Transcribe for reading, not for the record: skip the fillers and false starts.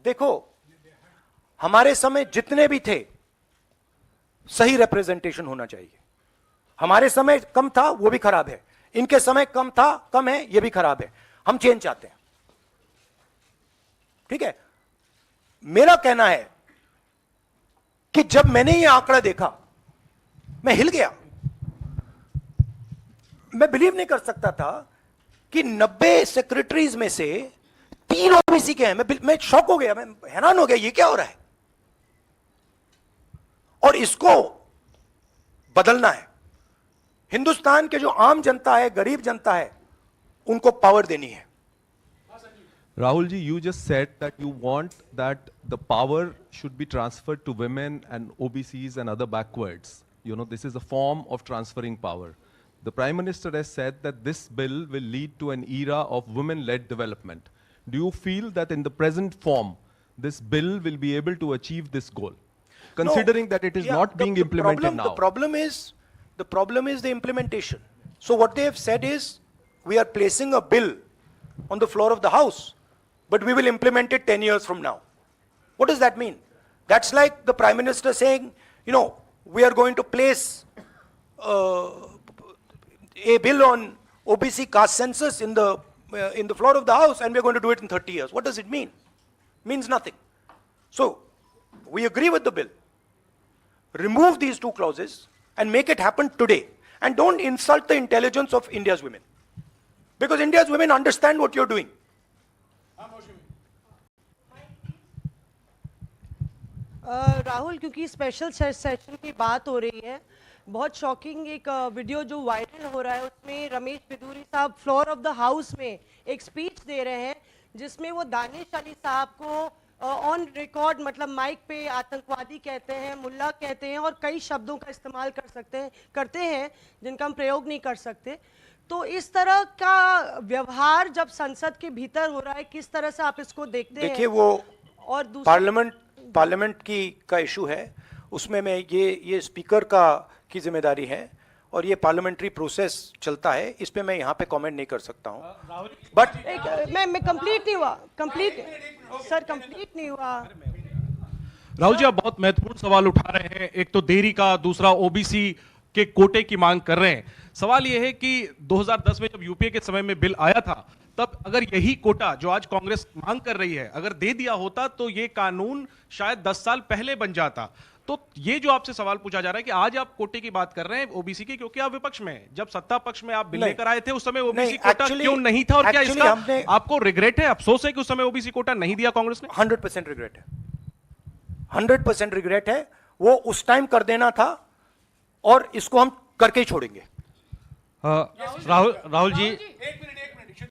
देखो, हमारे समय जितने भी थे सही रिप्रेजेंटेशन होना चाहिए। हमारे समय कम था, वो भी खराब है। इनके समय कम था, कम है, ये भी खराब है। हम चेंज चाहते हैं, ठीक है। मेरा कहना है कि जब मैंने ये आंकड़ा देखा मैं हिल गया। मैं बिलीव नहीं कर सकता था कि 90 सेक्रेटरीज में से 3 ओबीसी के हैं। मैं शॉक हो गया, मैं हैरान हो गया, ये क्या हो रहा है। और इसको बदलना है। हिंदुस्तान के जो आम जनता है, गरीब जनता है, उनको पावर देनी है। Rahul ji, you just said that you want that the power should be transferred to women and OBCs and other backwards. You know, this is a form of transferring power. The Prime Minister has said that this bill will lead to an era of women-led development. Do you feel that in the present form, this bill will be able to achieve this goal? Considering that it is not being implemented now. The problem is the implementation. So what they have said is, we are placing a bill on the floor of the House, but we will implement it 10 years from now. What does that mean? That's like the Prime Minister saying, you know, we are going to place a bill on OBC caste census in the floor of the House, and we are going to do it in 30 years. What does it mean? Means nothing. So we agree with the bill. Remove these 2 clauses and make it happen today. And don't insult the intelligence of India's women, because India's women understand what you're doing. Rahul, क्योंकि special session की बात हो रही है, बहुत shocking एक video जो viral हो रहा है, उसमें रमेश बिदूरी साहब फ्लोर ऑफ द हाउस में एक स्पीच दे रहे हैं, जिसमें वो दानिश अली साहब को ऑन रिकॉर्ड, मतलब माइक पे आतंकवादी कहते हैं, मुल्ला कहते हैं, और कई शब्दों का इस्तेमाल करते हैं जिनका हम प्रयोग नहीं कर सकते। तो इस तरह का व्यवहार जब संसद के भीतर हो रहा है, किस तरह से आप इसको देखते हैं? देखिए, वो और पार्लियामेंट का इशू है, उसमें मैं ये स्पीकर की जिम्मेदारी है, और ये पार्लियामेंट्री प्रोसेस चलता है, इस पे मैं यहाँ पे कमेंट नहीं कर सकता हूँ। बट मैं कंप्लीट नहीं हुआ, कंप्लीट नहीं हुआ। राहुल जी, आप बहुत महत्वपूर्ण सवाल उठा रहे हैं। एक तो देरी का, दूसरा ओबीसी के कोटे की मांग कर रहे हैं। सवाल यह है कि 2010 में जब यूपीए के समय में बिल आया था, तब अगर यही कोटा जो आज कांग्रेस मांग कर रही है अगर दे दिया होता, तो ये कानून शायद 10 साल पहले बन जाता। तो ये जो आपसे सवाल पूछा जा रहा है कि आज आप कोटे की बात कर रहे हैं ओबीसी की, क्योंकि आप विपक्ष में हैं। जब सत्ता पक्ष में आप बिल लेकर आए थे, उस समय ओबीसी कोटा क्यों नहीं था, और क्या इसका आपको रिग्रेट है, अफसोस है कि उस समय ओबीसी कोटा नहीं दिया कांग्रेस ने? 100% रिग्रेट है, 100% रिग्रेट है। वो उस टाइम कर देना था, और इसको हम करके ही छोड़ेंगे। राहुल जी,